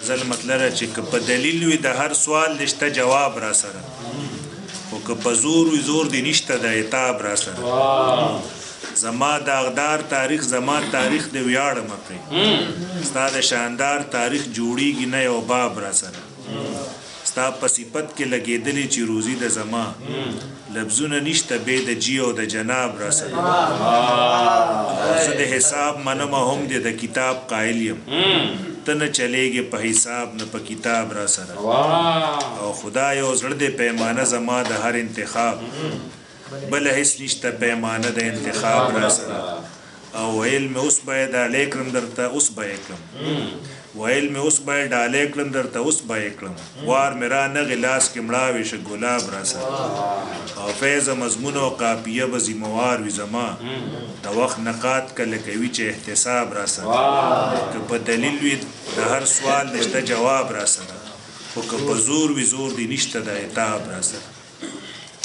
غزل مطلب چې که په دلیل وي د هر سوال نشته جواب را سره او که په زور وي زور دی نشته د عتاب را سره زما داغدار تاریخ زما تاریخ دی ویاړم پرې ستا د شاندار تاریخ جوړیږي نه یو باب را سره ستا په صفت کې لګېدلې چې روزي د زما لفظونه نشته بې د جی او د جناب را سره زه د حساب منم هم د کتاب قایل یم ته نه چلېږې په حساب نه په کتاب را سره او خدای یو زړه د پیمانه زما د هر انتخاب بله هیڅ نشته پیمانه د انتخاب را سره او ویل مې اوس به یې ډالۍ کړم درته اوس به یې کړم ویل مې اوس به یې ډالۍ کړم درته اوس به یې کړم وار مې را نغې لاس کې مړاوې شه ګلاب را سره او فیضه مضمون او قافیه به ذموار وي زما د وخت نقاد کله کوي چې احتساب را سره که په دلیل وي د هر سوال نشته جواب را سره خو که په زور وي زور دی نشته د عتاب را سره